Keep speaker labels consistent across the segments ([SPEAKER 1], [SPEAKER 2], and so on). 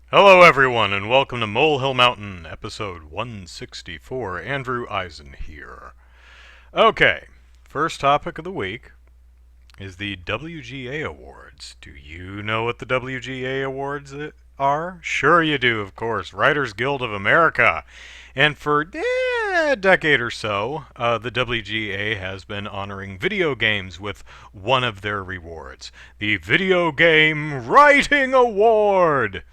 [SPEAKER 1] Hello, everyone, and welcome to Molehill Mountain, episode 164. Andrew Eisen here. Okay, first topic of the week is the WGA Awards. Do you know what the WGA Awards are? Sure you do, of course. Writers Guild of America. And for a decade or so, the WGA has been honoring video games with one of their rewards, the Videogame Writing Award.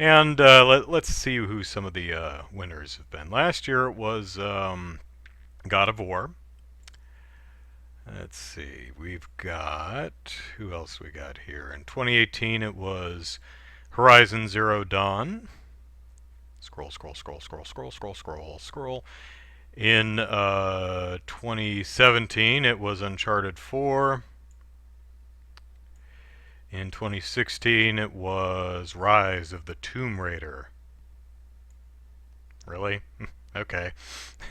[SPEAKER 1] And let's see who some of the winners have been. Last year it was God of War. Let's see, we've got, who else we got here? In 2018 it was Horizon Zero Dawn. Scroll, scroll, scroll, scroll, scroll, scroll, scroll, scroll. In 2017 it was Uncharted 4. In 2016 it was Rise of the Tomb Raider. Really? Okay.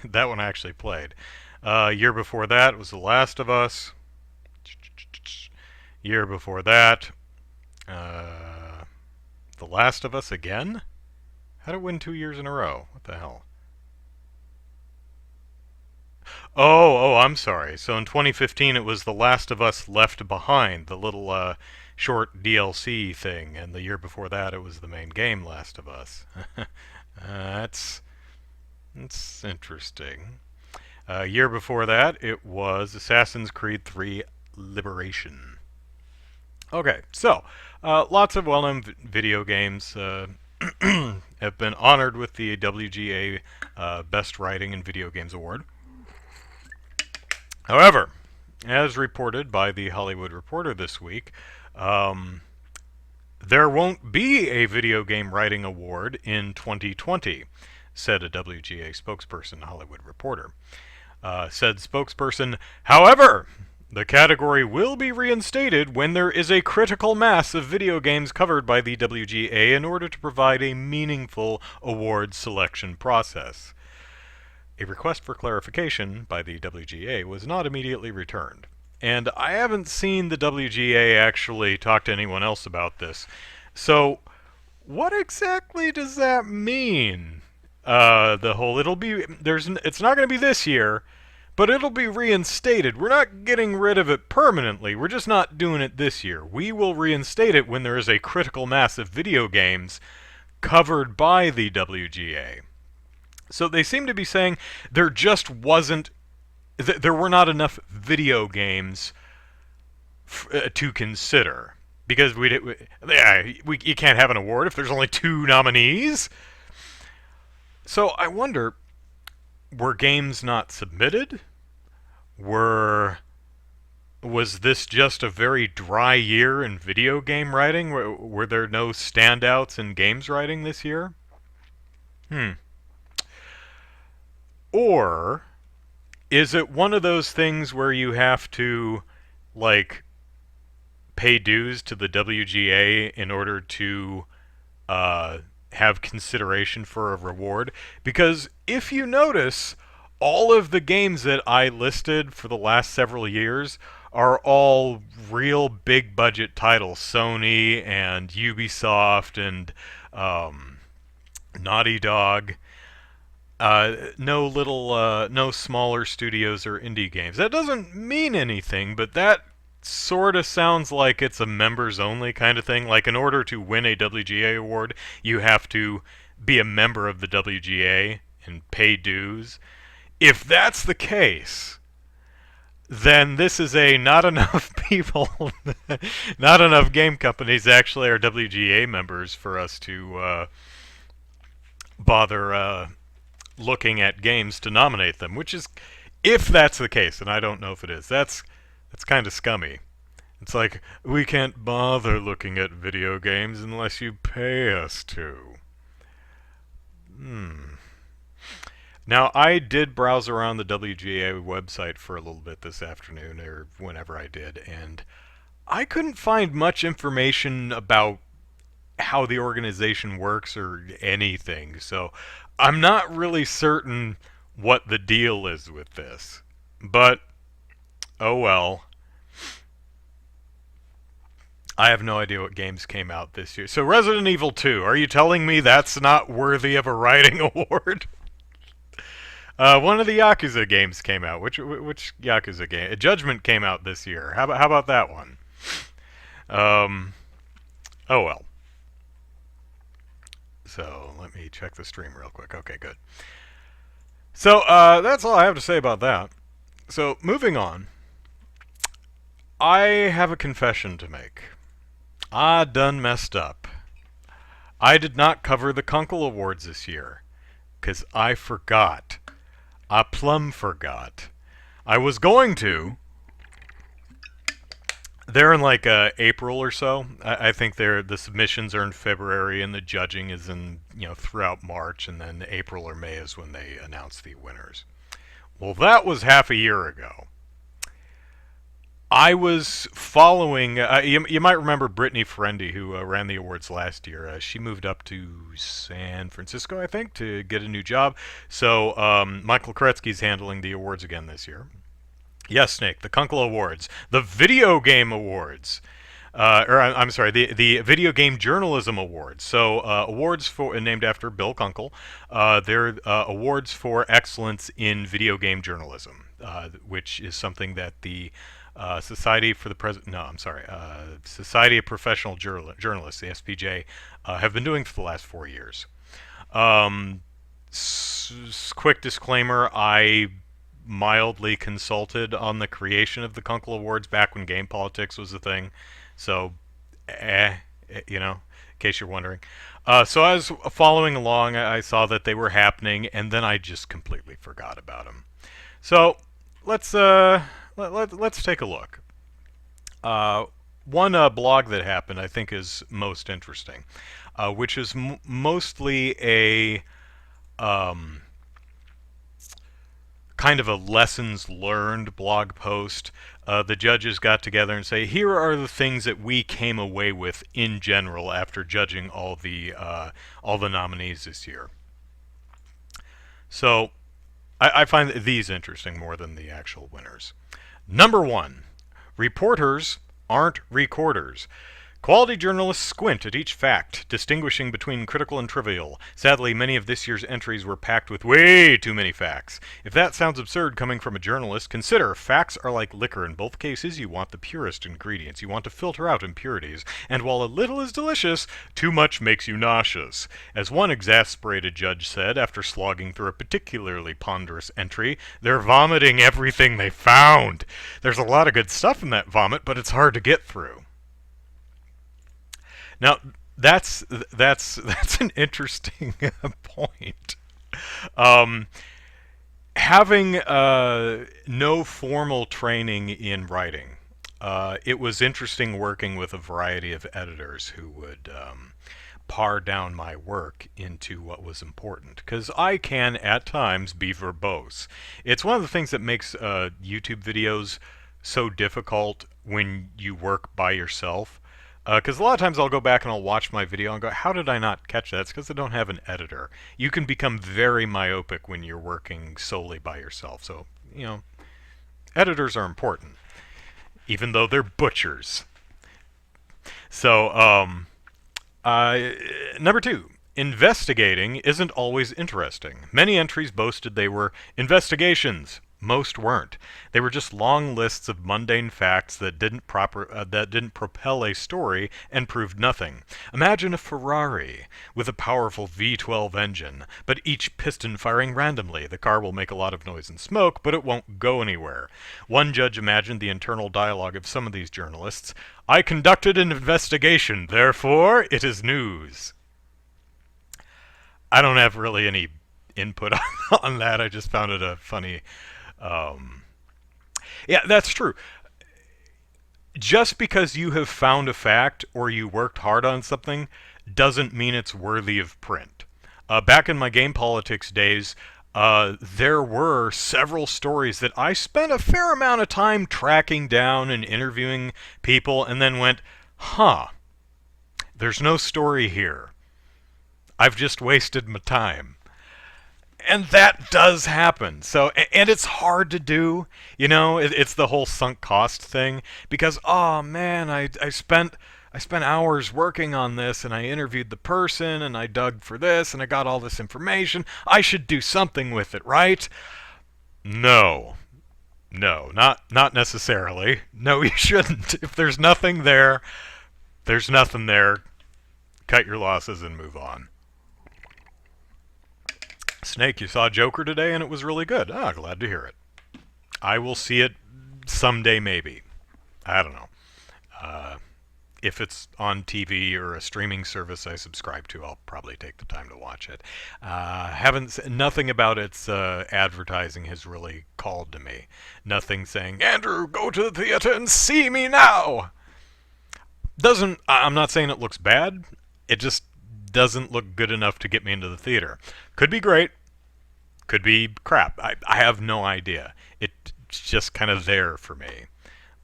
[SPEAKER 1] That one I actually played. Year before that was The Last of Us. Year before that, The Last of Us again? How'd it win 2 years in a row? What the hell? Oh, I'm sorry. So in 2015 it was The Last of Us Left Behind, the little short DLC thing, and the year before that it was the main game Last of Us. That's interesting. Year before that, it was Assassin's Creed 3 Liberation. Okay, so lots of well-known video games have been honored with the WGA Best Writing in Video Games Award. However, as reported by the Hollywood Reporter this week, there won't be a Video Game Writing Award in 2020, said a WGA spokesperson, Hollywood Reporter. Said spokesperson, however, the category will be reinstated when there is a critical mass of video games covered by the WGA in order to provide a meaningful award selection process. A request for clarification by the WGA was not immediately returned. And I haven't seen the WGA actually talk to anyone else about this. So, what exactly does that mean? The whole it's not going to be this year, but it'll be reinstated. We're not getting rid of it permanently. We're just not doing it this year. We will reinstate it when there is a critical mass of video games covered by the WGA. So they seem to be saying there just wasn't, there were not enough video games to consider. Because you can't have an award if there's only 2 nominees. So I wonder, were games not submitted? Was this just a very dry year in video game writing? Were there no standouts in games writing this year? Or is it one of those things where you have to, like, pay dues to the WGA in order to have consideration for a reward? Because if you notice, all of the games that I listed for the last several years are all real big budget titles. Sony and Ubisoft and Naughty Dog. No smaller studios or indie games. That doesn't mean anything, but that sort of sounds like it's a members only kind of thing. Like, in order to win a WGA award, you have to be a member of the WGA and pay dues. If that's the case, then this is a not enough people, not enough game companies actually are WGA members for us to bother looking at games to nominate them, which is, if that's the case, and I don't know if it is, that's kind of scummy. It's like, we can't bother looking at video games unless you pay us to. Now, I did browse around the WGA website for a little bit this afternoon, or whenever I did, and I couldn't find much information about how the organization works or anything, so I'm not really certain what the deal is with this. But, oh well. I have no idea what games came out this year. So Resident Evil 2, are you telling me that's not worthy of a writing award? One of the Yakuza games came out. Which Yakuza game? Judgment came out this year. How about that one? Oh well. So let me check the stream real quick. Okay, good. So that's all I have to say about that. So moving on. I have a confession to make. I done messed up. I did not cover the Kunkel Awards this year. 'Cause I forgot. I plumb forgot. I was going to. They're in like April or so. I think the submissions are in February and the judging is in throughout March, and then April or May is when they announce the winners. Well, that was half a year ago. I was following. You might remember Brittany Ferendi, who ran the awards last year. She moved up to San Francisco, I think, to get a new job. So Michael Koretsky's handling the awards again this year. Yes, Snake, the Kunkel Awards, the Videogame Awards, I'm sorry, the Video Game Journalism Awards. So awards for named after Bill Kunkel. They're awards for excellence in video game journalism, which is something that the Society for the Society of Professional Journalists, the SPJ, have been doing for the last 4 years. Quick disclaimer: I mildly consulted on the creation of the Kunkel Awards back when game politics was a thing, so in case you're wondering. So I was following along. I saw that they were happening, and then I just completely forgot about them. So let's take a look. One blog that happened, I think, is most interesting, which is mostly a kind of a lessons learned blog post. The judges got together and say, here are the things that we came away with in general after judging all the nominees this year. So I find these interesting more than the actual winners. Number 1, reporters aren't recorders. Quality journalists squint at each fact, distinguishing between critical and trivial. Sadly, many of this year's entries were packed with way too many facts. If that sounds absurd coming from a journalist, consider facts are like liquor. In both cases, you want the purest ingredients. You want to filter out impurities. And while a little is delicious, too much makes you nauseous. As one exasperated judge said after slogging through a particularly ponderous entry, they're vomiting everything they found. There's a lot of good stuff in that vomit, but it's hard to get through. Now, that's an interesting point. Having no formal training in writing, it was interesting working with a variety of editors who would pare down my work into what was important, because I can at times be verbose. It's one of the things that makes YouTube videos so difficult when you work by yourself. Because a lot of times I'll go back and I'll watch my video and go, how did I not catch that? It's because I don't have an editor. You can become very myopic when you're working solely by yourself. So, editors are important, even though they're butchers. So, number 2. Investigating isn't always interesting. Many entries boasted they were investigations. Most weren't. They were just long lists of mundane facts that didn't propel a story and proved nothing. Imagine a Ferrari with a powerful V12 engine, but each piston firing randomly. The car will make a lot of noise and smoke, but it won't go anywhere. One judge imagined the internal dialogue of some of these journalists. I conducted an investigation, therefore it is news. I don't have really any input on that. I just found it a funny... yeah, that's true. Just because you have found a fact or you worked hard on something doesn't mean it's worthy of print. Back in my game politics days, there were several stories that I spent a fair amount of time tracking down and interviewing people and then went, there's no story here. I've just wasted my time. And that does happen. So, and it's hard to do. It's the whole sunk cost thing. Because, oh man, I spent I spent hours working on this, and I interviewed the person, and I dug for this, and I got all this information. I should do something with it, right? No. No, not necessarily. No, you shouldn't. If there's nothing there, there's nothing there. Cut your losses and move on. Snake, you saw Joker today and it was really good. Ah, glad to hear it. I will see it someday, maybe. I don't know. If it's on TV or a streaming service I subscribe to, I'll probably take the time to watch it. Nothing about its advertising has really called to me. Nothing saying, Andrew, go to the theater and see me now. I'm not saying it looks bad. It just doesn't look good enough to get me into the theater. Could be great. Could be crap. I have no idea. It's just kind of there for me.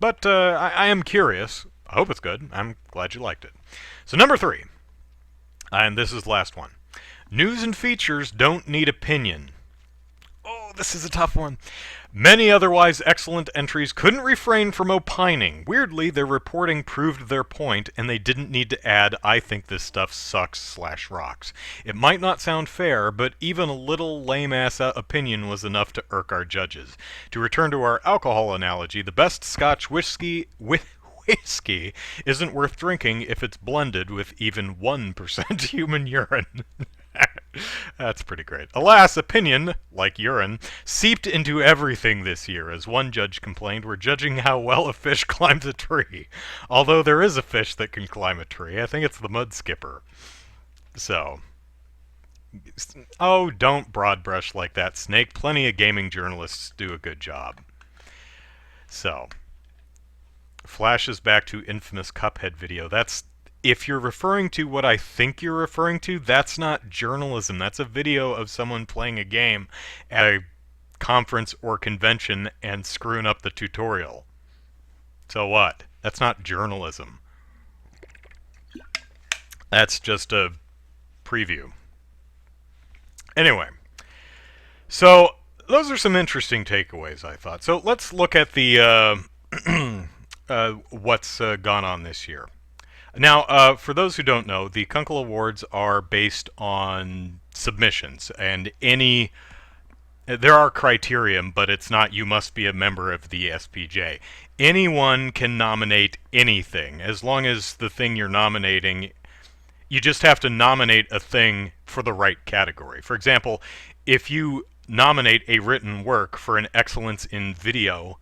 [SPEAKER 1] But I am curious. I hope it's good. I'm glad you liked it. So number 3, and this is the last one. News and features don't need opinion. Oh, this is a tough one. Many otherwise excellent entries couldn't refrain from opining. Weirdly, their reporting proved their point, and they didn't need to add, I think this stuff sucks/rocks. It might not sound fair, but even a little lame-ass opinion was enough to irk our judges. To return to our alcohol analogy, the best Scotch whiskey isn't worth drinking if it's blended with even 1% human urine. That's pretty great. Alas, opinion, like urine, seeped into everything this year. As one judge complained, we're judging how well a fish climbs a tree. Although there is a fish that can climb a tree. I think it's the mud skipper. So, oh, don't broad brush like that, Snake. Plenty of gaming journalists do a good job. So, flashes back to infamous Cuphead video. If you're referring to what I think you're referring to, that's not journalism. That's a video of someone playing a game at a conference or convention and screwing up the tutorial. So what? That's not journalism. That's just a preview. Anyway, so those are some interesting takeaways, I thought. So let's look at the what's gone on this year. Now, for those who don't know, the Kunkel Awards are based on submissions, and there are criteria, but it's not you must be a member of the SPJ. Anyone can nominate anything, as long as the thing you're nominating, you just have to nominate a thing for the right category. For example, if you nominate a written work for an excellence in video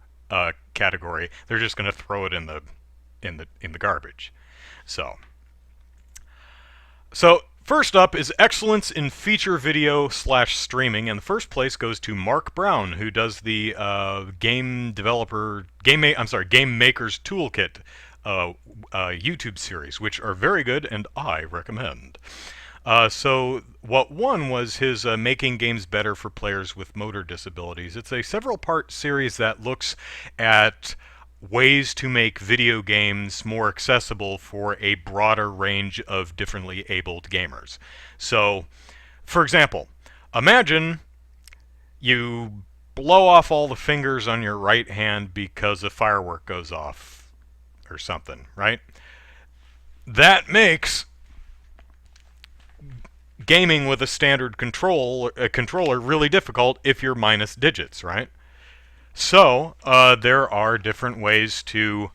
[SPEAKER 1] category, they're just going to throw it in the garbage. So first up is excellence in feature video / streaming, and the first place goes to Mark Brown, who does the Game Maker's Toolkit YouTube series, which are very good and I recommend. So what won was his Making Games Better for Players with Motor Disabilities. It's a several-part series that looks at ways to make video games more accessible for a broader range of differently abled gamers. So, for example, imagine you blow off all the fingers on your right hand because a firework goes off or something, right? That makes gaming with a standard controller really difficult if you're minus digits, right? So there are different ways to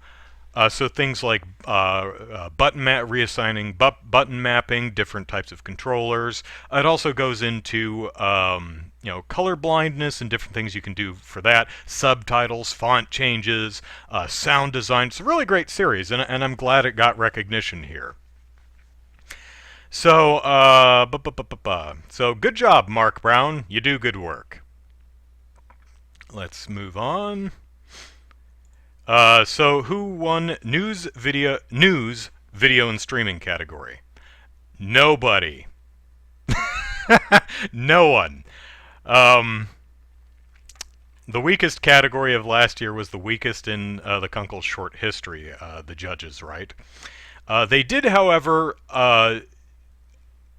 [SPEAKER 1] so things like reassigning button mapping, different types of controllers. It also goes into color blindness and different things you can do for that. Subtitles, font changes, sound design. It's a really great series, and I'm glad it got recognition here. So so good job, Mark Brown. You do good work. Let's move on. So who won news, video, and streaming category? Nobody. No one. The weakest category of last year was the weakest in the Kunkel short history, the judges, right? They did, however,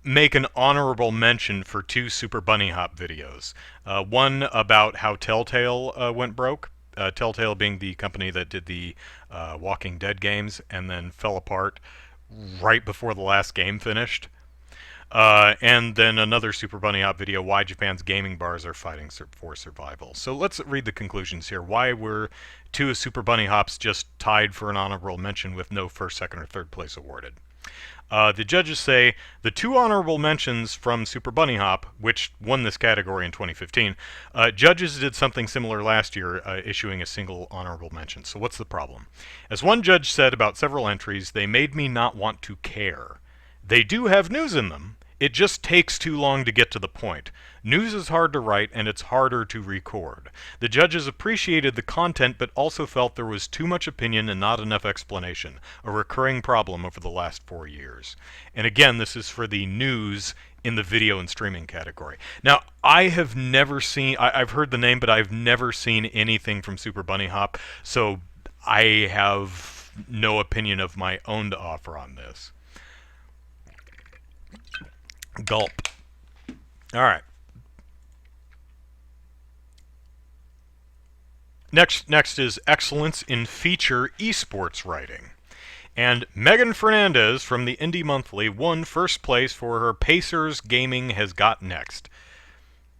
[SPEAKER 1] make an honorable mention for 2 Super Bunny Hop videos. One about how Telltale went broke, Telltale being the company that did the Walking Dead games and then fell apart right before the last game finished. And then another Super Bunny Hop video, why Japan's gaming bars are fighting for survival. So let's read the conclusions here. Why were two Super Bunny Hops just tied for an honorable mention with no first, second, or third place awarded? The judges say the two honorable mentions from Super Bunny Hop, which won this category in 2015, judges did something similar last year, issuing a single honorable mention. So what's the problem? As one judge said about several entries, they made me not want to care. They do have news in them. It just takes too long to get to the point. News is hard to write, and it's harder to record. The judges appreciated the content, but also felt there was too much opinion and not enough explanation, a recurring problem over the last 4 years. And again, this is for the news in the video and streaming category. Now, I have never seen, I've heard the name, but I've never seen anything from Super Bunny Hop, so I have no opinion of my own to offer on this. Gulp. All right. Next is excellence in feature esports writing. And Megan Fernandez from the Indie Monthly won first place for her Pacers Gaming Has Got Next.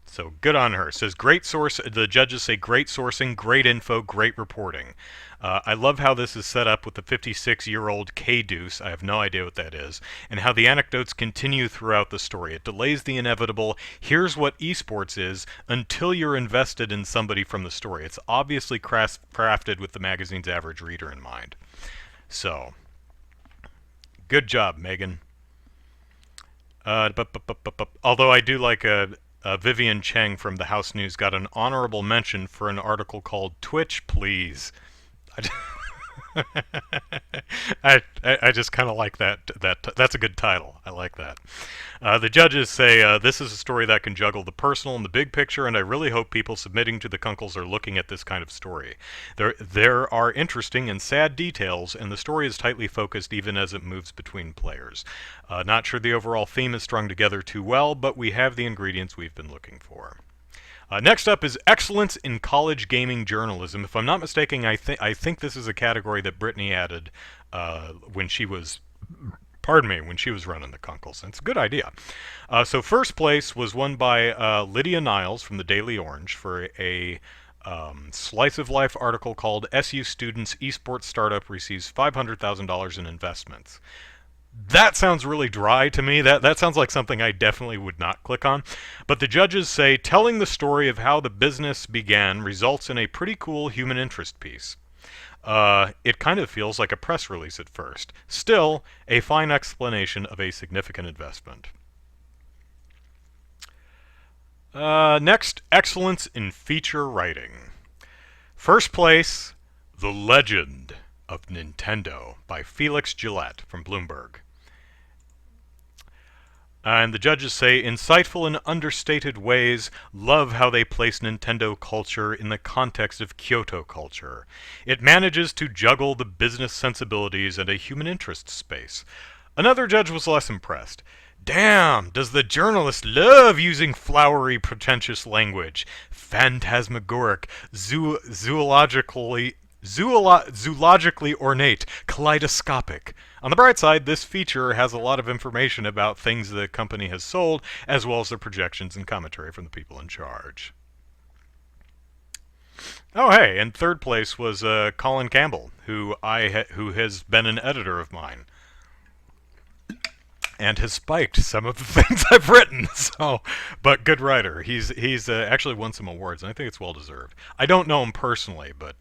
[SPEAKER 1] So good on her. Says great source. The judges say great sourcing, great info, great reporting. I love how this is set up with the 56-year-old K-Deuce, I have no idea what that is, and how the anecdotes continue throughout the story. It delays the inevitable, here's what esports is, until you're invested in somebody from the story. It's obviously crafted with the magazine's average reader in mind. So, good job, Megan. Although I do like Vivian Cheng from the House News got an honorable mention for an article called Twitch Please. I just kind of like that. That's a good title. I like that. The judges say this is a story that can juggle the personal and the big picture, and I really hope people submitting to the Kunkels are looking at this kind of story. There are interesting and sad details, and the story is tightly focused even as it moves between players. Not sure the overall theme is strung together too well, but we have the ingredients we've been looking for. Next up is excellence in college gaming journalism. If I'm not mistaken, I think this is a category that Brittany added when she was, when she was running the Kunkels. And it's a good idea. So first place was won by Lydia Niles from the Daily Orange for a slice of life article called SU Students Esports Startup Receives $500,000 in Investments. That sounds really dry to me. That sounds like something I definitely would not click on. But the judges say telling the story of how the business began results in a pretty cool human interest piece. It kind of feels like a press release at first. Still, a fine explanation of a significant investment. Next, excellence in feature writing. First place, The Legend of Nintendo by Felix Gillette from Bloomberg. And the judges say, insightful and understated ways, love how they place Nintendo culture in the context of Kyoto culture. It manages to juggle the business sensibilities and a human interest space. Another judge was less impressed. Damn, does the journalist love using flowery, pretentious language, phantasmagoric, zoologically ornate, kaleidoscopic. On the bright side, this feature has a lot of information about things the company has sold, as well as the projections and commentary from the people in charge. Oh, hey, and third place was Colin Campbell, who has been an editor of mine, and has spiked some of the things I've written. So, but good writer. He's actually won some awards, and I think it's well deserved. I don't know him personally, but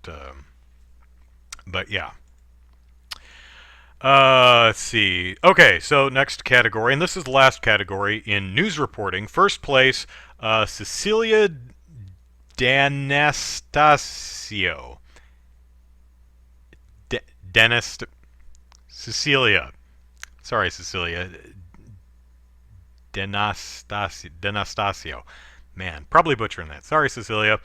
[SPEAKER 1] yeah. Let's see. Okay, so next category, and this is the last category in news reporting. First place, Cecilia D'Anastasio. Cecilia. Sorry, Cecilia. D'Anastasio. Man, probably butchering that. Sorry, Cecilia.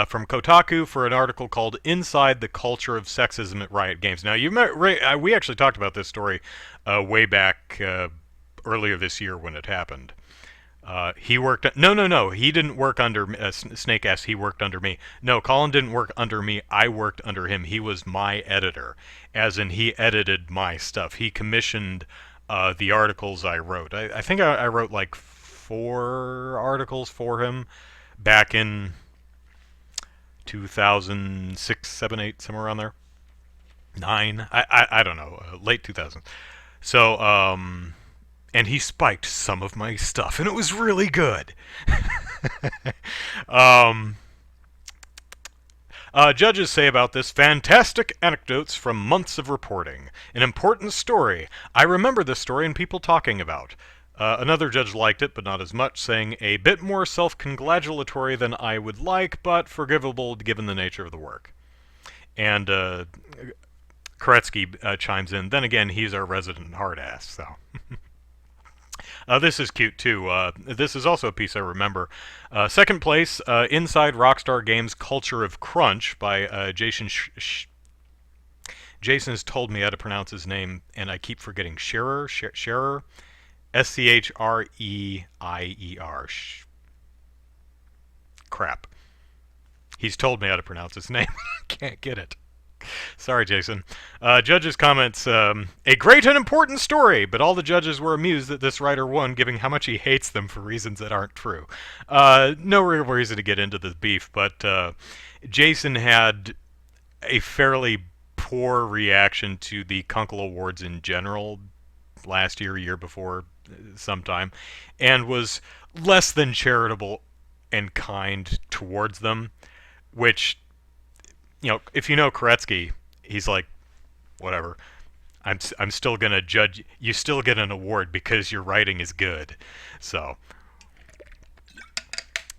[SPEAKER 1] From Kotaku for an article called Inside the Culture of Sexism at Riot Games. Now, we actually talked about this story way back earlier this year when it happened. He worked. No. He didn't work under Snake S. He worked under me. No, Colin didn't work under me. I worked under him. He was my editor, as in he edited my stuff. He commissioned the articles I wrote. I think I wrote like 4 articles for him back in 2006, 7, 8, somewhere around there. 9. I don't know. Late 2000s. So and he spiked some of my stuff, and it was really good. um, Judges say about this, fantastic anecdotes from months of reporting. An important story. I remember this story and people talking about. Another judge liked it, but not as much, saying a bit more self-congratulatory than I would like, but forgivable given the nature of the work. And Koretsky chimes in. Then again, he's our resident hard ass, so... This is cute, too. This is also a piece I remember. Second place, Inside Rockstar Games' Culture of Crunch by Jason Jason has told me how to pronounce his name, and I keep forgetting. Scherer? S-C-H-R-E-I-E-R. Crap. He's told me how to pronounce his name. Can't get it. Sorry, Jason. Judges' comments, a great and important story, but all the judges were amused that this writer won, given how much he hates them for reasons that aren't true. No real reason to get into the beef, but Jason had a fairly poor reaction to the Kunkel Awards in general last year before sometime, and was less than charitable and kind towards them, which... You know, if you know Koretsky, he's like, whatever. I'm still gonna judge. You still get an award because your writing is good. So,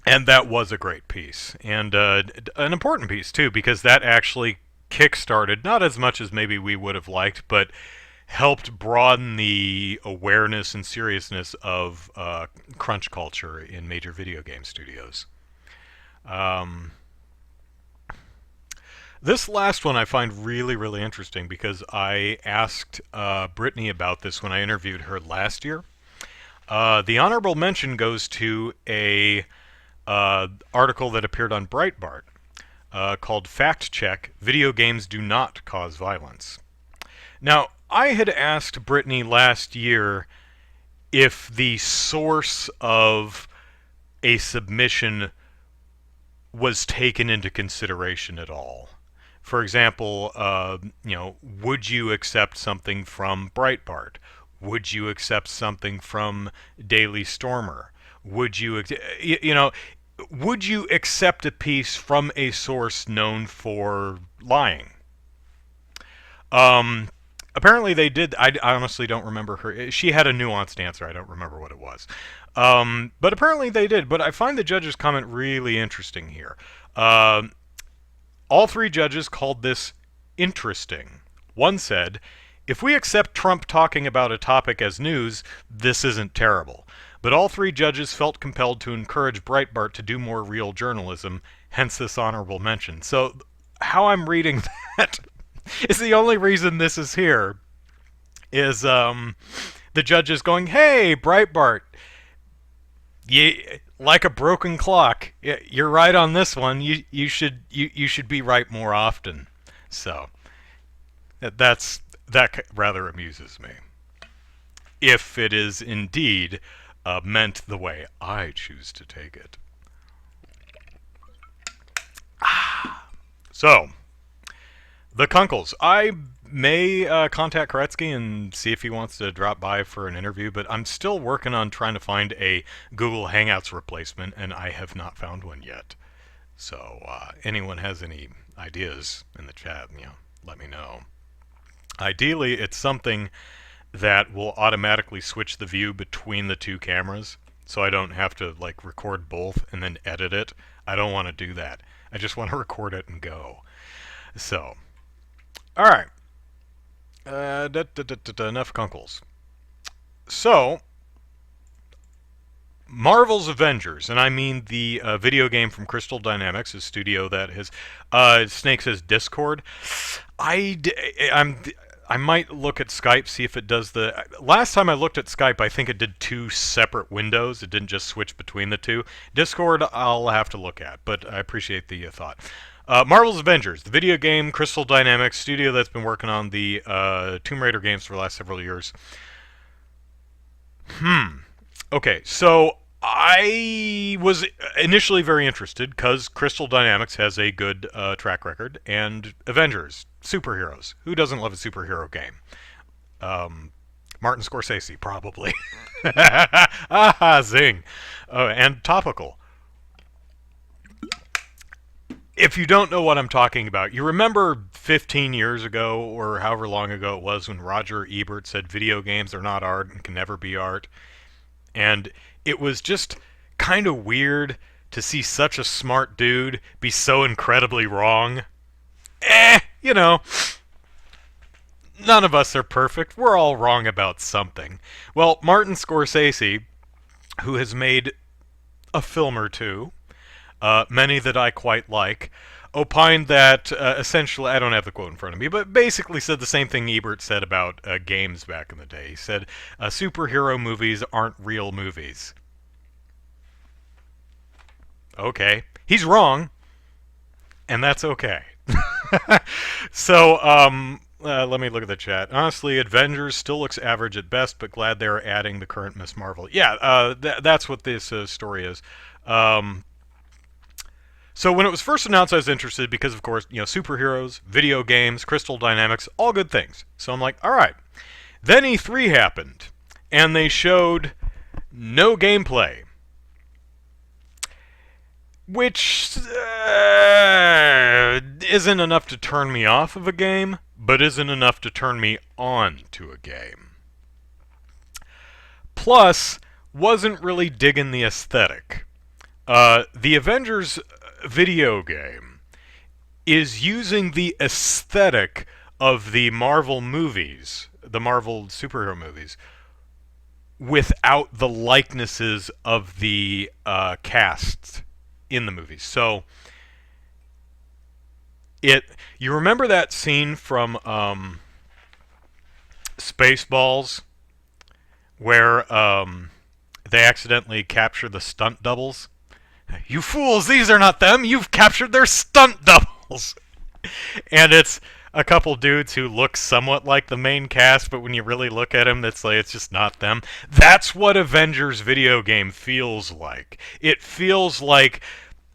[SPEAKER 1] and that was a great piece, and an important piece too, because that actually kickstarted, not as much as maybe we would have liked, but helped broaden the awareness and seriousness of crunch culture in major video game studios. This last one I find really, really interesting because I asked Brittany about this when I interviewed her last year. The honorable mention goes to a article that appeared on Breitbart called Fact Check, Video Games Do Not Cause Violence. Now, I had asked Brittany last year if the source of a submission was taken into consideration at all. For example, would you accept something from Breitbart? Would you accept something from Daily Stormer? Would you, would you accept a piece from a source known for lying? Apparently they did. I honestly don't remember her. She had a nuanced answer. I don't remember what it was. But apparently they did. But I find the judge's comment really interesting here. All 3 judges called this interesting. One said, if we accept Trump talking about a topic as news, this isn't terrible. But all 3 judges felt compelled to encourage Breitbart to do more real journalism, hence this honorable mention. So how I'm reading that is the only reason this is here, is the judges going, hey, Breitbart, like a broken clock, you're right on this one. You should be right more often. So that rather amuses me, if it is indeed meant the way I choose to take it. So the Kunkels. I may contact Koretsky and see if he wants to drop by for an interview, but I'm still working on trying to find a Google Hangouts replacement, and I have not found one yet. So anyone has any ideas in the chat, let me know. Ideally, it's something that will automatically switch the view between the 2 cameras, so I don't have to like record both and then edit it. I don't want to do that. I just want to record it and go. So, all right. Enough Kunkels. So, Marvel's Avengers, and I mean the video game from Crystal Dynamics, a studio that has Snake says Discord. I might look at Skype, see if it does the... Last time I looked at Skype, I think it did 2 separate windows. It didn't just switch between the two. Discord, I'll have to look at, but I appreciate the thought. Marvel's Avengers, the video game, Crystal Dynamics, studio that's been working on the Tomb Raider games for the last several years. Okay, so I was initially very interested because Crystal Dynamics has a good track record, and Avengers, superheroes. Who doesn't love a superhero game? Martin Scorsese, probably. Aha, zing. And topical. If you don't know what I'm talking about, you remember 15 years ago, or however long ago it was, when Roger Ebert said video games are not art and can never be art? And it was just kind of weird to see such a smart dude be so incredibly wrong. You know, none of us are perfect. We're all wrong about something. Well, Martin Scorsese, who has made a film or two, many that I quite like, opined that essentially, I don't have the quote in front of me, but basically said the same thing Ebert said about games back in the day. He said, superhero movies aren't real movies. Okay. He's wrong, and that's okay. So, let me look at the chat. Honestly, Avengers still looks average at best, but glad they're adding the current Miss Marvel. Yeah, that's what this story is. So when it was first announced, I was interested because, of course, superheroes, video games, Crystal Dynamics, all good things. So I'm like, all right. Then E3 happened, and they showed no gameplay, which isn't enough to turn me off of a game, but isn't enough to turn me on to a game. Plus, wasn't really digging the aesthetic. The Avengers video game is using the aesthetic of the Marvel movies, the Marvel superhero movies, without the likenesses of the cast in the movies. So, you remember that scene from Spaceballs where they accidentally capture the stunt doubles? You fools, these are not them. You've captured their stunt doubles. And it's a couple dudes who look somewhat like the main cast, but when you really look at them, it's just not them. That's what Avengers video game feels like. It feels like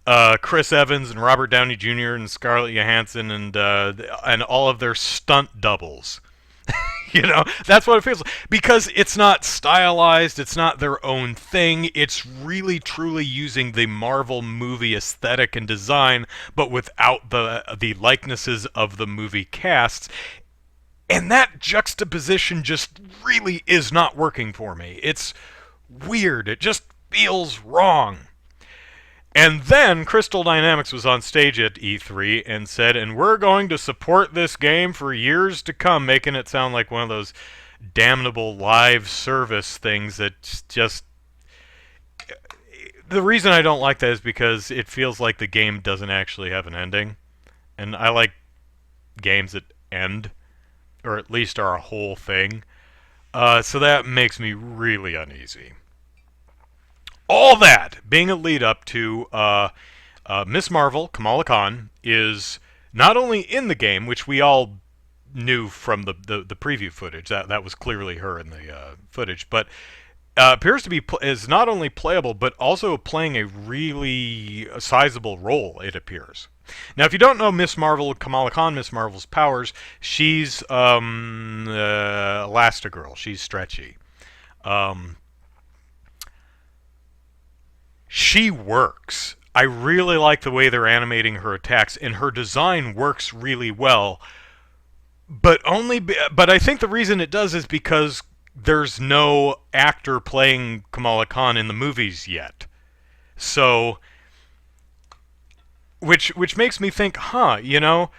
[SPEAKER 1] Chris Evans and Robert Downey Jr. and Scarlett Johansson and all of their stunt doubles. That's what it feels like. Because it's not stylized, it's not their own thing, it's really truly using the Marvel movie aesthetic and design, but without the likenesses of the movie casts. And that juxtaposition just really is not working for me. It's weird. It just feels wrong. And then Crystal Dynamics was on stage at E3 and said, and we're going to support this game for years to come, making it sound like one of those damnable live service things that just... The reason I don't like that is because it feels like the game doesn't actually have an ending. And I like games that end, or at least are a whole thing. So that makes me really uneasy. All that being a lead up to Miss Marvel, Kamala Khan, is not only in the game, which we all knew from the preview footage, that was clearly her in the footage, but appears to be is not only playable, but also playing a really sizable role, it appears. Now, if you don't know Miss Marvel, Kamala Khan, Miss Marvel's powers, she's Elastigirl. She's stretchy. She works. I really like the way they're animating her attacks, and her design works really well. But I think the reason it does is because there's no actor playing Kamala Khan in the movies yet. So, which makes me think, the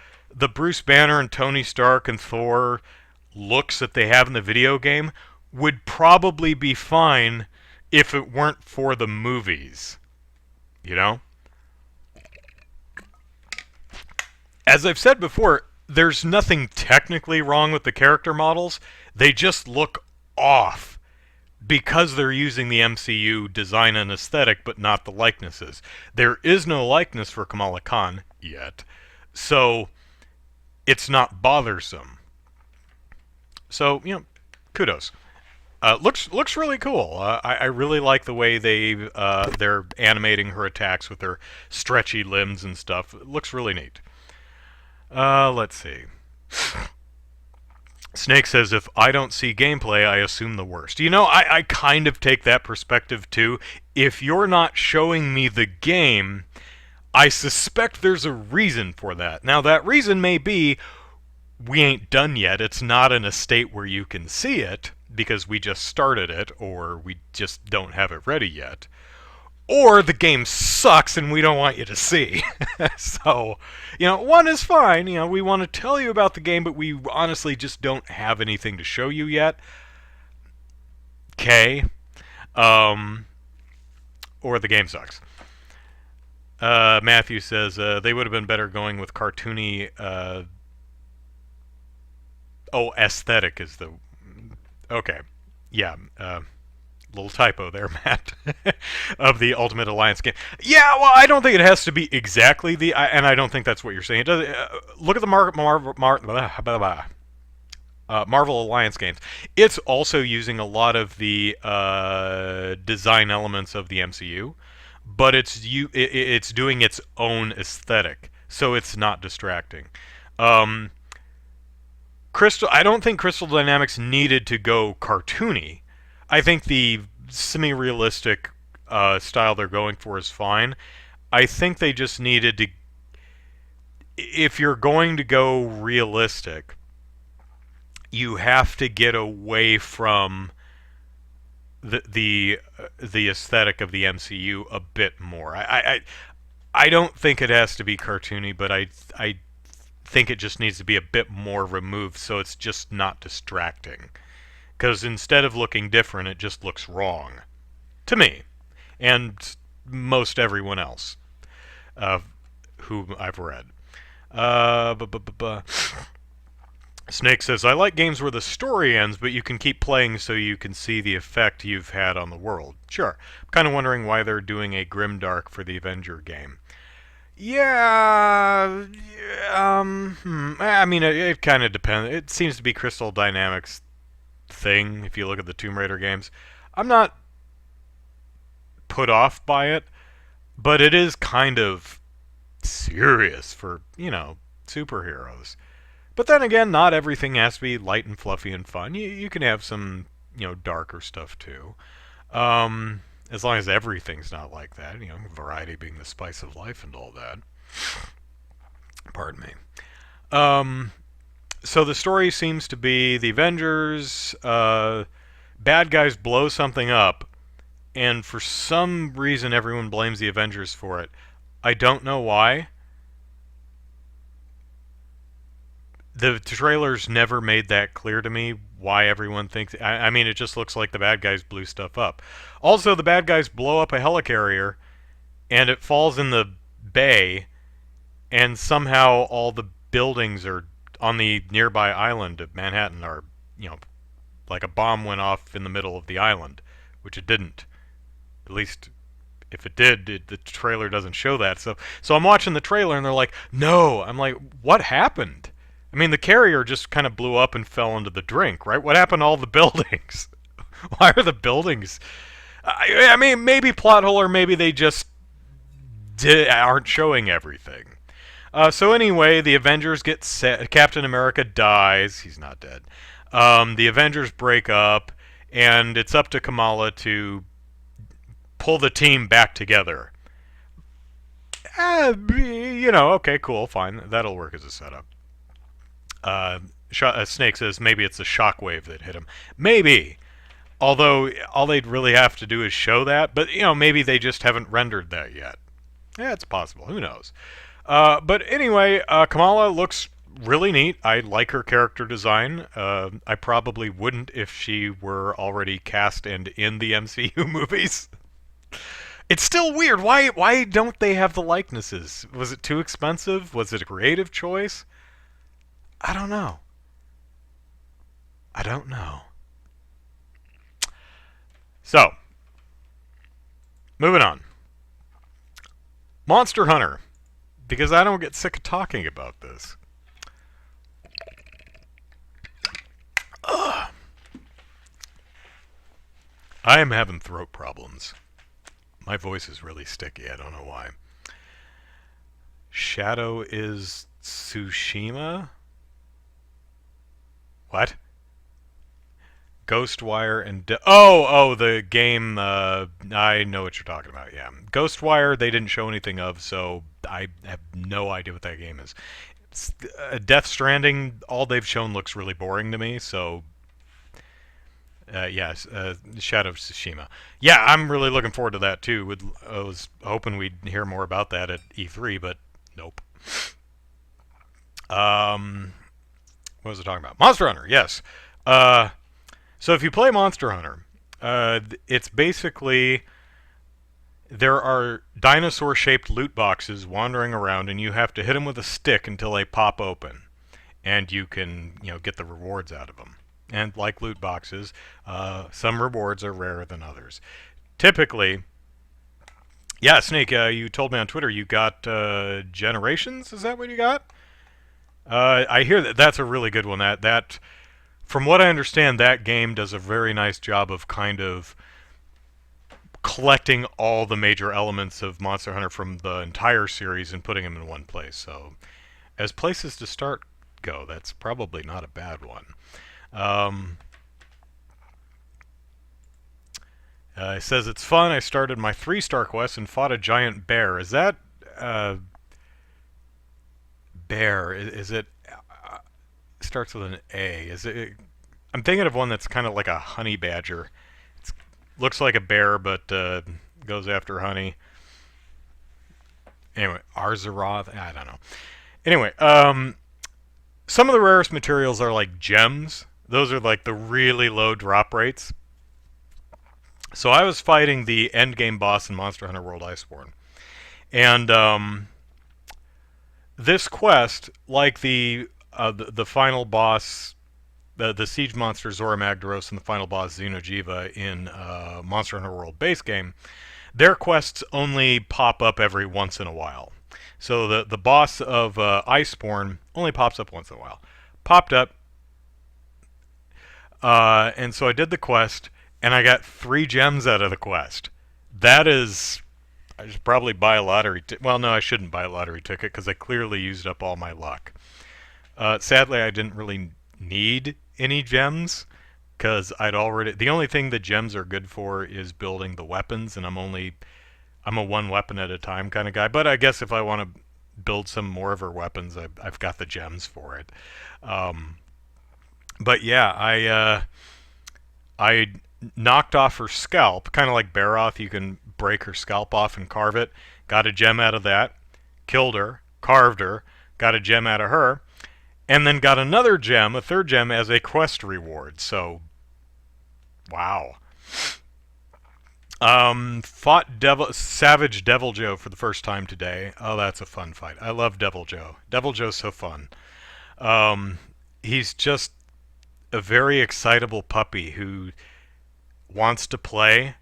[SPEAKER 1] Bruce Banner and Tony Stark and Thor looks that they have in the video game would probably be fine if it weren't for the movies, As I've said before, there's nothing technically wrong with the character models. They just look off because they're using the MCU design and aesthetic, but not the likenesses. There is no likeness for Kamala Khan yet, so it's not bothersome. So, kudos. Looks really cool. I really like the way they're animating her attacks with their stretchy limbs and stuff. It looks really neat. Let's see. Snake says, if I don't see gameplay, I assume the worst. I kind of take that perspective too. If you're not showing me the game, I suspect there's a reason for that. Now, that reason may be we ain't done yet. It's not in a state where you can see it because we just started it, or we just don't have it ready yet. Or the game sucks and we don't want you to see. So, one is fine. We want to tell you about the game, but we honestly just don't have anything to show you yet. Okay. Or the game sucks. Matthew says they would have been better going with cartoony. Aesthetic is the. Okay. Yeah. Little typo there, Matt, of the Ultimate Alliance game. Yeah, well, I don't think it has to be exactly and I don't think that's what you're saying. It does. Look at the Marvel Alliance games. It's also using a lot of the design elements of the MCU, but it's doing its own aesthetic, so it's not distracting. I don't think Crystal Dynamics needed to go cartoony. I think the semi-realistic style they're going for is fine. I think they just needed to... If you're going to go realistic, you have to get away from the aesthetic of the MCU a bit more. I don't think it has to be cartoony, but I think it just needs to be a bit more removed so it's just not distracting. Because instead of looking different, it just looks wrong. To me. And most everyone else who I've read. Snake says, I like games where the story ends, but you can keep playing so you can see the effect you've had on the world. Sure. I'm kind of wondering why they're doing a Grimdark for the Avenger game. Yeah... I mean, it kind of depends. It seems to be Crystal Dynamics' thing, if you look at the Tomb Raider games. I'm not put off by it, but it is kind of serious for, superheroes. But then again, not everything has to be light and fluffy and fun. You can have some, darker stuff too. As long as everything's not like that, variety being the spice of life and all that. Pardon me. So the story seems to be the Avengers, bad guys blow something up, and for some reason everyone blames the Avengers for it. I don't know why. The trailers never made that clear to me, why everyone thinks... I mean, it just looks like the bad guys blew stuff up. Also, the bad guys blow up a helicarrier, and it falls in the bay, and somehow all the buildings are on the nearby island of Manhattan are, like a bomb went off in the middle of the island, which it didn't. At least, if it did, the trailer doesn't show that. So I'm watching the trailer, and they're like, no! I'm like, what happened? I mean, the carrier just kind of blew up and fell into the drink, right? What happened to all the buildings? Why are the buildings... I mean, maybe plot hole, or maybe they just aren't showing everything. So anyway, the Avengers get set. Captain America dies. He's not dead. The Avengers break up, and it's up to Kamala to pull the team back together. Okay, cool, fine. That'll work as a setup. Snake says maybe it's the shockwave that hit him. Maybe. Although, all they'd really have to do is show that. But, maybe they just haven't rendered that yet. Yeah, it's possible. Who knows? But anyway, Kamala looks really neat. I like her character design. I probably wouldn't if she were already cast and in the MCU movies. It's still weird. Why don't they have the likenesses? Was it too expensive? Was it a creative choice? I don't know. I don't know. So, moving on. Monster Hunter. Because I don't get sick of talking about this. Ugh. I am having throat problems. My voice is really sticky. I don't know why. Shadow is Tsushima? What? Ghostwire and the game. I know what you're talking about. Yeah, Ghostwire. They didn't show anything of, so I have no idea what that game is. Death Stranding. All they've shown looks really boring to me. So, yes, Shadow of Tsushima. Yeah, I'm really looking forward to that too. I was hoping we'd hear more about that at E3, but nope. What was I talking about? Monster Hunter. Yes. So if you play Monster Hunter, it's basically there are dinosaur-shaped loot boxes wandering around, and you have to hit them with a stick until they pop open, and you can get the rewards out of them. And like loot boxes, some rewards are rarer than others. Typically, yeah, Snake, you told me on Twitter you got Generations. Is that what you got? I hear that's a really good one. That from what I understand, that game does a very nice job of kind of collecting all the major elements of Monster Hunter from the entire series and putting them in one place. So, as places to start go, that's probably not a bad one. It says it's fun. I started my 3-star quest and fought a giant bear. Is that bear? Is it starts with an A? Is it? I'm thinking of one that's kind of like a honey badger. It looks like a bear, but goes after honey. Anyway, Arzaroth. I don't know. Anyway, some of the rarest materials are like gems. Those are like the really low drop rates. So I was fighting the end game boss in Monster Hunter World Iceborne, and this quest, like the final boss, the siege monster Zora Magdaros and the final boss Xeno'jiiva in Monster Hunter World base game, their quests only pop up every once in a while. So the boss of Iceborne only pops up once in a while. Popped up, and so I did the quest, and I got 3 gems out of the quest. That is... I should probably buy a lottery ticket. Well, no, I shouldn't buy a lottery ticket because I clearly used up all my luck. Sadly, I didn't really need any gems because I'd already... The only thing the gems are good for is building the weapons, and I'm a one weapon at a time kind of guy. But I guess if I want to build some more of her weapons, I've got the gems for it. But yeah, I knocked off her scalp, kind of like Baroth. You can break her scalp off and carve it. Got a gem out of that. Killed her. Carved her. Got a gem out of her. And then got another gem, a 3rd gem, as a quest reward. So, wow. Fought Savage Devil Joe for the first time today. Oh, that's a fun fight. I love Devil Joe. Devil Joe's so fun. He's just a very excitable puppy who wants to play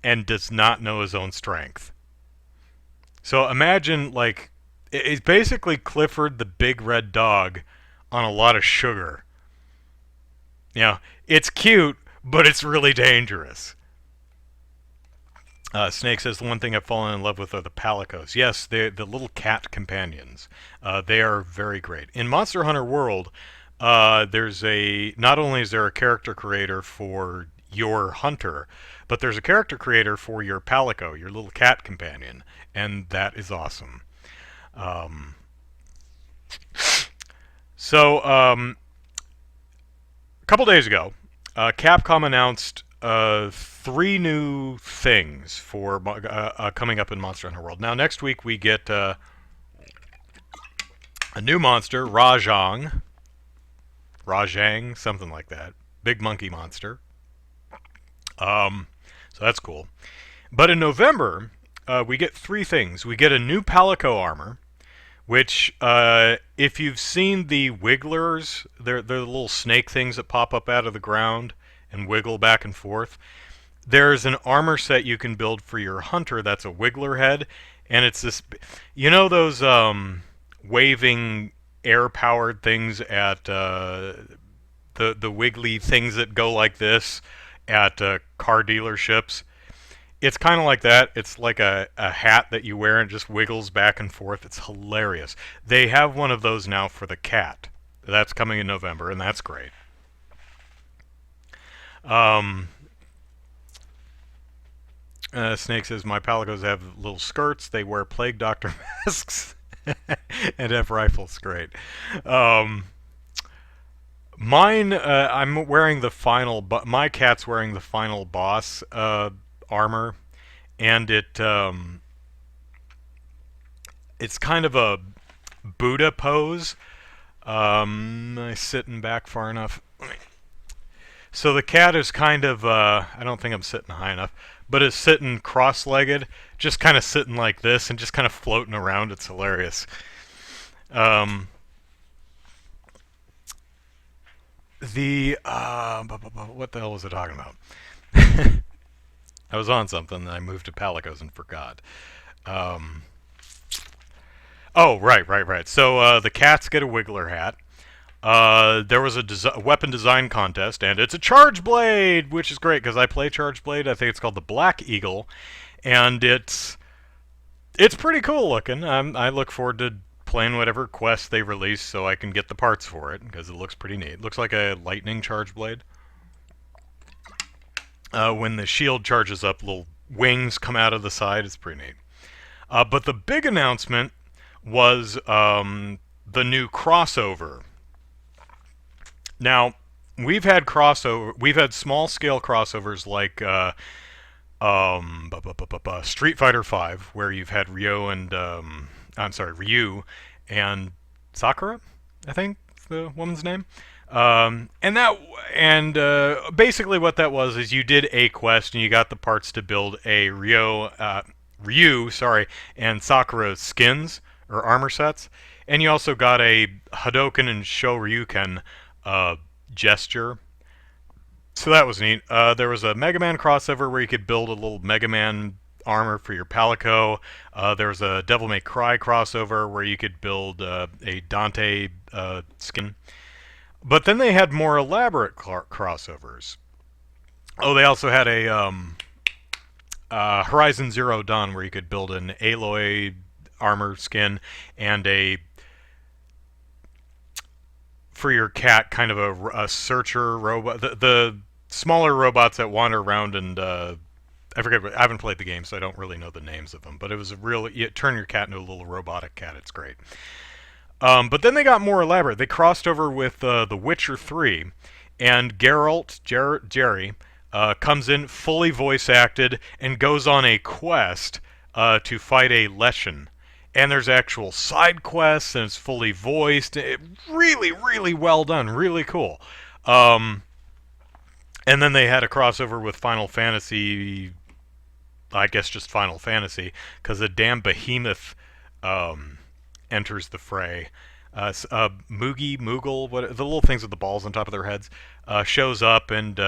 [SPEAKER 1] and does not know his own strength. So imagine, like, it's basically Clifford the Big Red Dog on a lot of sugar. It's cute, but it's really dangerous. Snake says the one thing I've fallen in love with are the palicos. Yes, they're the little cat companions. They are very great. In Monster Hunter World, there's not only is there a character creator for your hunter, but there's a character creator for your palico, your little cat companion, and that is awesome. So, a couple days ago, Capcom announced 3 new things for coming up in Monster Hunter World. Now, next week we get a new monster, Rajang, something like that. Big monkey monster. So that's cool. But in November, we get 3 things. We get a new Palico armor. which, if you've seen the wigglers, they're the little snake things that pop up out of the ground and wiggle back and forth. There's an armor set you can build for your hunter that's a wiggler head, and it's this, you know, those waving air-powered things at the wiggly things that go like this at car dealerships. It's kind of like that. It's like a hat that you wear and just wiggles back and forth. It's hilarious. They have one of those now for the cat. That's coming in November, and that's great. Snake says, my palicos have little skirts. They wear plague doctor masks and have rifles. Great. Mine, I'm wearing the final, my cat's wearing the final boss armor, and it's kind of a Buddha pose. Am I sitting back far enough? So the cat is kind of, I don't think I'm sitting high enough, but is sitting cross-legged, just kind of sitting like this and just kind of floating around. It's hilarious. What the hell was I talking about? I was on something, and I moved to palicos and forgot. Oh, right. So the cats get a Wiggler hat. There was a weapon design contest, and it's a Charge Blade, which is great because I play Charge Blade. I think it's called the Black Eagle, and it's pretty cool looking. I look forward to playing whatever quest they release so I can get the parts for it because it looks pretty neat. It looks like a lightning Charge Blade. When the shield charges up, little wings come out of the side. It's pretty neat. But the big announcement was the new crossover. Now, we've had small scale crossovers like Street Fighter V, where you've had Ryu and Sakura, I think the woman's name. Basically what that was is you did a quest and you got the parts to build a Ryu, and Sakura skins or armor sets, and you also got a Hadoken and Shoryuken gesture. So that was neat. There was a Mega Man crossover where you could build a little Mega Man armor for your Palico. There was a Devil May Cry crossover where you could build a Dante skin. But then they had more elaborate crossovers. Oh, they also had a Horizon Zero Dawn where you could build an Aloy armor skin and for your cat, kind of a searcher robot. The smaller robots that wander around and I haven't played the game, so I don't really know the names of them. But it was you turn your cat into a little robotic cat. It's great. But then they got more elaborate. They crossed over with The Witcher 3, and Geralt, Jerry, comes in fully voice acted and goes on a quest to fight a Leshen. And there's actual side quests, and it's fully voiced. Really, really well done. Really cool. And then they had a crossover with Final Fantasy, I guess just Final Fantasy, because the damn behemoth enters the fray. Moogle, the little things with the balls on top of their heads, shows up and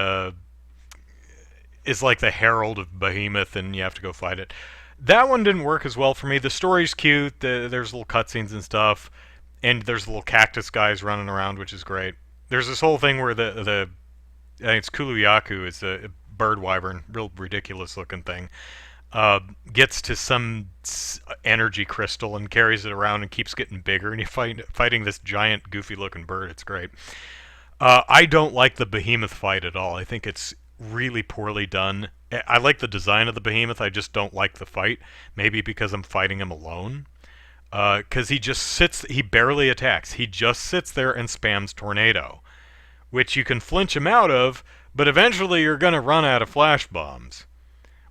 [SPEAKER 1] is like the herald of behemoth, and you have to go fight it. That one didn't work as well for me. The story's cute. There's little cutscenes and stuff, and there's little cactus guys running around, which is great. There's this whole thing where I think it's Kuluyaku, is a bird wyvern, real ridiculous looking thing, gets to some energy crystal and carries it around and keeps getting bigger, and you're fighting this giant, goofy looking bird. It's great. I don't like the behemoth fight at all. I think it's really poorly done. I like the design of the behemoth, I just don't like the fight. Maybe because I'm fighting him alone. Because he barely attacks. He just sits there and spams tornado, which you can flinch him out of, but eventually you're going to run out of flash bombs.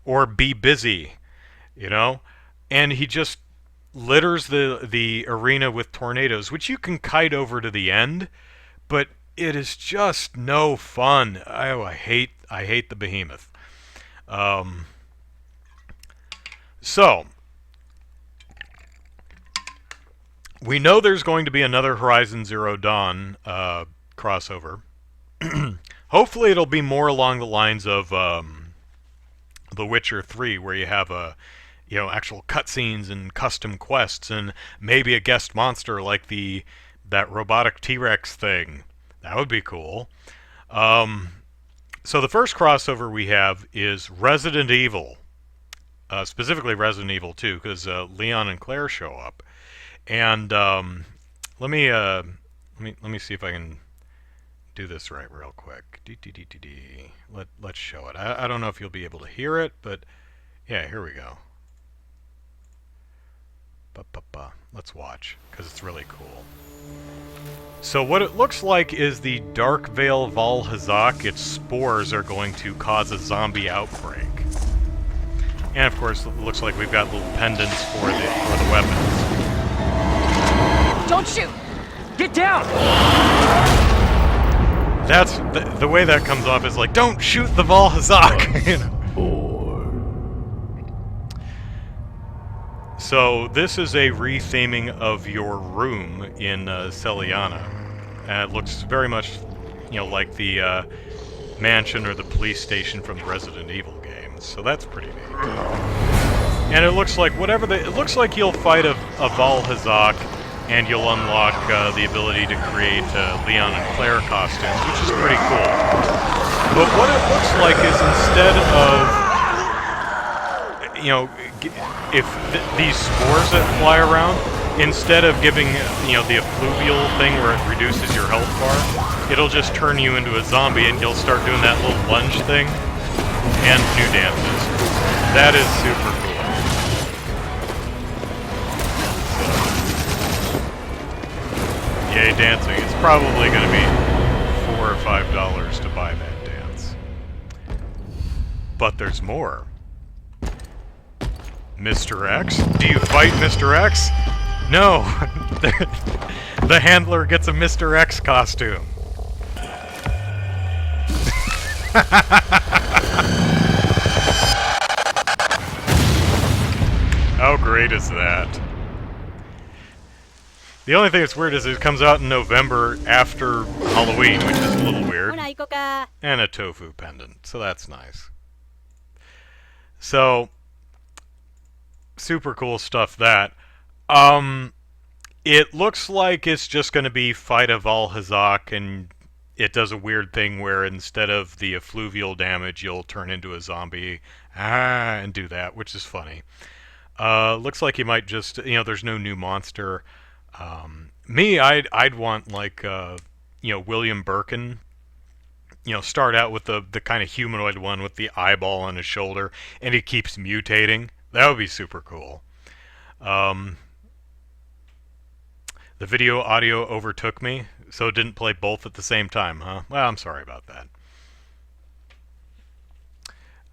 [SPEAKER 1] Or be busy, you know? And he just litters the arena with tornadoes, which you can kite over to the end, but it is just no fun. I hate the behemoth. So we know there's going to be another Horizon Zero Dawn crossover. Hopefully it'll be more along the lines of The Witcher 3, where you have actual cutscenes and custom quests, and maybe a guest monster like that robotic T-Rex thing. That would be cool. So the first crossover we have is Resident Evil, specifically Resident Evil 2, because Leon and Claire show up. And let me see if I can do this right real quick. Let's show it. I don't know if you'll be able to hear it, but yeah, here we go. Let's watch, because it's really cool. So what it looks like is the Dark Veil Valhazak. Its spores are going to cause a zombie outbreak. And of course, it looks like we've got little pendants for the weapons.
[SPEAKER 2] Don't shoot! Get down!
[SPEAKER 1] That's the way that comes off is like, don't shoot the Valhazak! You know? So this is a retheming of your room in Celiana. And it looks very much, like the mansion or the police station from the Resident Evil games. So that's pretty neat. And it looks like it looks like you'll fight a Valhazak, and you'll unlock the ability to create Leon and Claire costumes, which is pretty cool. But what it looks like is instead of if these spores that fly around, instead of giving, the effluvial thing where it reduces your health bar, it'll just turn you into a zombie and you'll start doing that little lunge thing and new dances. That is super cool. Yay, dancing. It's probably going to be $4 or $5 to buy that dance. But there's more. Mr. X? Do you fight Mr. X? No! The handler gets a Mr. X costume. How great is that? The only thing that's weird is it comes out in November after Halloween, which is a little weird. And a tofu pendant, so that's nice. So, super cool stuff that. It looks like it's just going to be fight a Valhazak, and it does a weird thing where instead of the effluvial damage, you'll turn into a zombie and do that, which is funny. Looks like you might just, there's no new monster. I'd want like, William Birkin. Start out with the kind of humanoid one with the eyeball on his shoulder, and he keeps mutating. That would be super cool. The video audio overtook me, so it didn't play both at the same time, huh? Well, I'm sorry about that.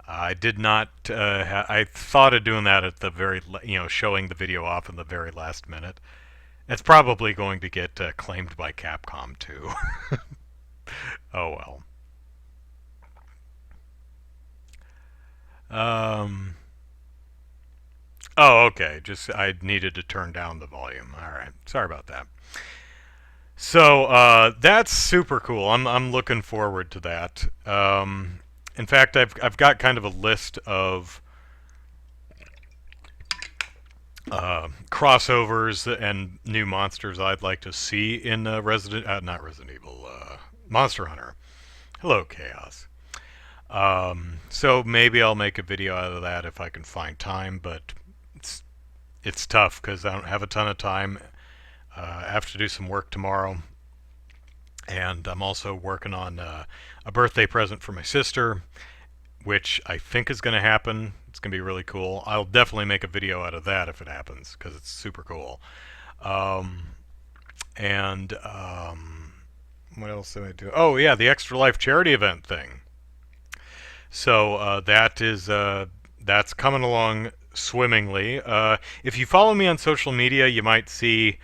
[SPEAKER 1] I did not, I thought of doing that at the very, showing the video off in the very last minute. It's probably going to get claimed by Capcom, too. Oh, well. Oh, okay. Just I needed to turn down the volume. All right. Sorry about that. So that's super cool. I'm looking forward to that. In fact, I've got kind of a list of crossovers and new monsters I'd like to see in not Resident Evil, Monster Hunter. Hello, Chaos. So maybe I'll make a video out of that if I can find time, but it's tough because I don't have a ton of time. I have to do some work tomorrow, and I'm also working on a birthday present for my sister, which I think is going to happen. It's going to be really cool. I'll definitely make a video out of that if it happens, because it's super cool. What else did I do? Oh, yeah, the Extra Life charity event thing. So that's coming along swimmingly. If you follow me on social media, you might see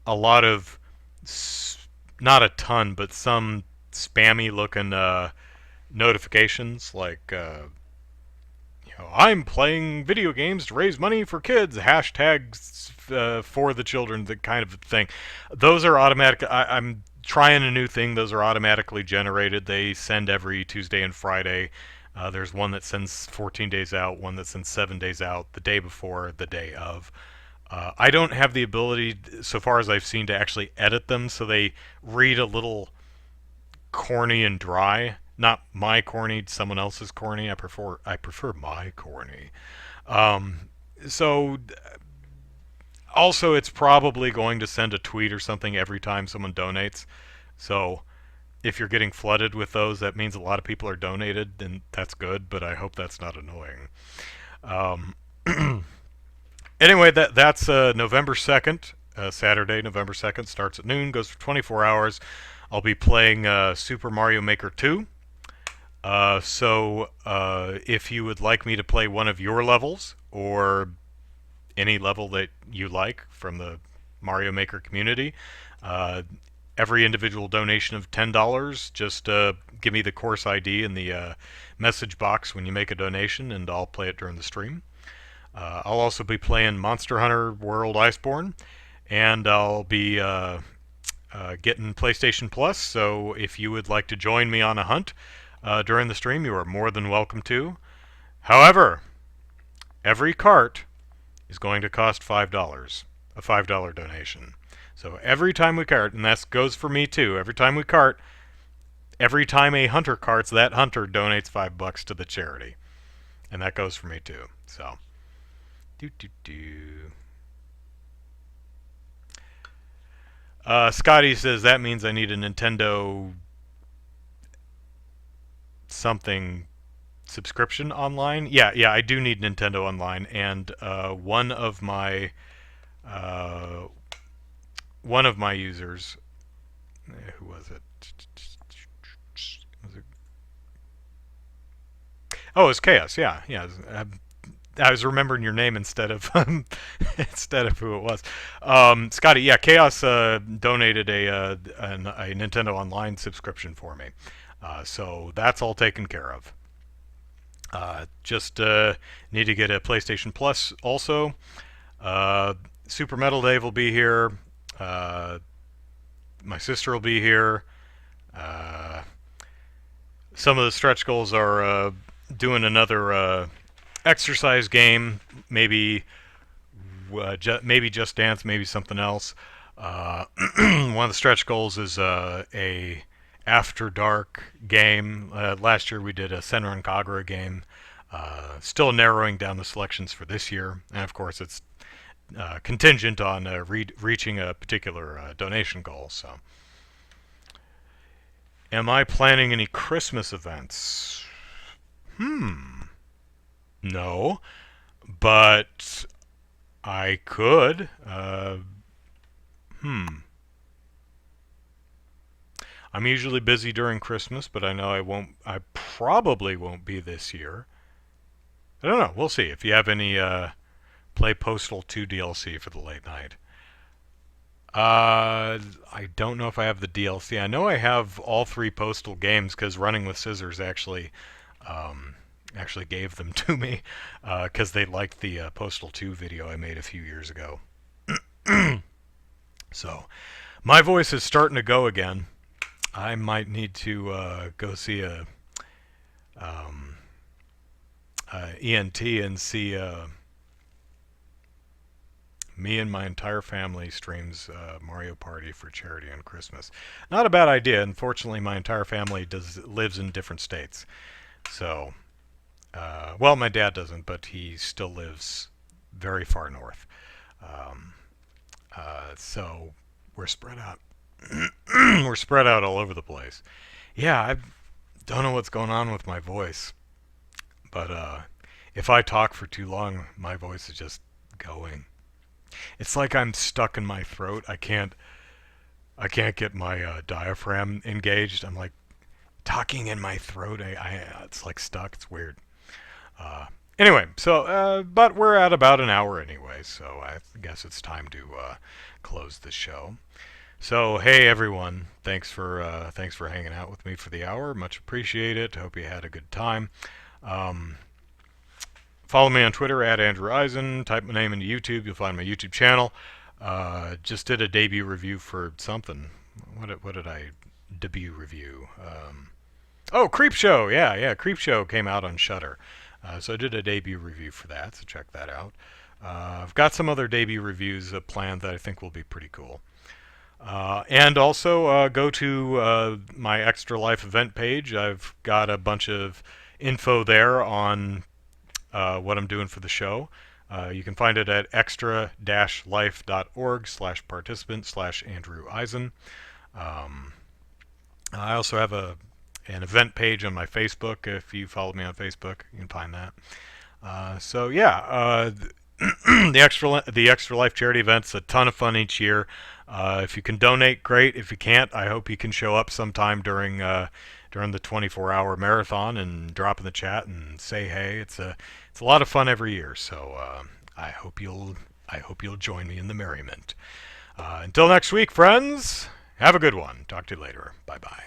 [SPEAKER 1] a lot of, not a ton, but some spammy looking notifications, like I'm playing video games to raise money for kids, hashtags for the children, that kind of thing. Those are automatic. I'm trying a new thing. Those are automatically generated. They send every Tuesday and Friday. There's one that sends 14 days out, one that sends 7 days out, the day before, the day of. I don't have the ability, so far as I've seen, to actually edit them, so they read a little corny and dry. Not my corny, someone else's corny. I prefer my corny. So also, it's probably going to send a tweet or something every time someone donates. So if you're getting flooded with those, that means a lot of people are donated, and that's good. But I hope that's not annoying. Um, anyway, that's November 2nd, Saturday, November 2nd, starts at noon, goes for 24 hours. I'll be playing Super Mario Maker 2. So if you would like me to play one of your levels, or any level that you like from the Mario Maker community, every individual donation of $10, just give me the course ID in the message box when you make a donation, and I'll play it during the stream. I'll also be playing Monster Hunter World Iceborne, and I'll be getting PlayStation Plus, so if you would like to join me on a hunt during the stream, you are more than welcome to. However, every cart is going to cost $5, a $5 donation. So every time we cart, and that goes for me too, every time we cart, every time a hunter carts, that hunter donates $5 to the charity. And that goes for me too. So, Scotty says that means I need a Nintendo something subscription online. Yeah, I do need Nintendo Online, and one of my users, who was it? Oh, it's Chaos. Yeah. I was remembering your name instead of instead of who it was. Scotty, yeah, Chaos donated a Nintendo Online subscription for me, so that's all taken care of. Just need to get a PlayStation Plus also. Super Metal Dave will be here. My sister will be here. Some of the stretch goals are doing another exercise game, maybe maybe Just Dance, maybe something else. One of the stretch goals is a After Dark game. Last year we did a Senran Kagura game. Still narrowing down the selections for this year, and of course it's contingent on reaching a particular donation goal. So, am I planning any Christmas events? No, but I could. I'm usually busy during Christmas, but I know I probably won't be this year. I don't know. We'll see. If you have any play Postal 2 DLC for the late night. I don't know if I have the DLC. I know I have all 3 Postal games because Running with Scissors actually gave them to me because they liked the Postal 2 video I made a few years ago. So, my voice is starting to go again. I might need to go see a ENT and see me and my entire family streams Mario Party for charity on Christmas. Not a bad idea. Unfortunately, my entire family lives in different states. So, well, my dad doesn't, but he still lives very far north. So we're spread out. We're spread out all over the place. Yeah, I don't know what's going on with my voice, but if I talk for too long, my voice is just going. It's like I'm stuck in my throat. I can't get my diaphragm engaged. I'm like talking in my throat. It's like stuck. It's weird. Anyway, so but we're at about an hour anyway, so I guess it's time to close the show. So hey everyone, thanks for hanging out with me for the hour. Much appreciate it. Hope you had a good time. Follow me on Twitter at Andrew Eisen. Type my name into YouTube. You'll find my YouTube channel. Just did a debut review for something. What did I debut review? Oh, Creepshow. Yeah. Creepshow came out on Shudder. So I did a debut review for that, so check that out. I've got some other debut reviews planned that I think will be pretty cool. And also go to my Extra Life event page. I've got a bunch of info there on what I'm doing for the show. You can find it at extra-life.org/participant/Andrew Eisen. I also have an event page on my Facebook. If you follow me on Facebook, you can find that. The Extra Life charity event's a ton of fun each year. If you can donate, great. If you can't, I hope you can show up sometime during the 24-hour marathon and drop in the chat and say hey. It's a lot of fun every year. So I hope you'll join me in the merriment. Until next week, friends. Have a good one. Talk to you later. Bye bye.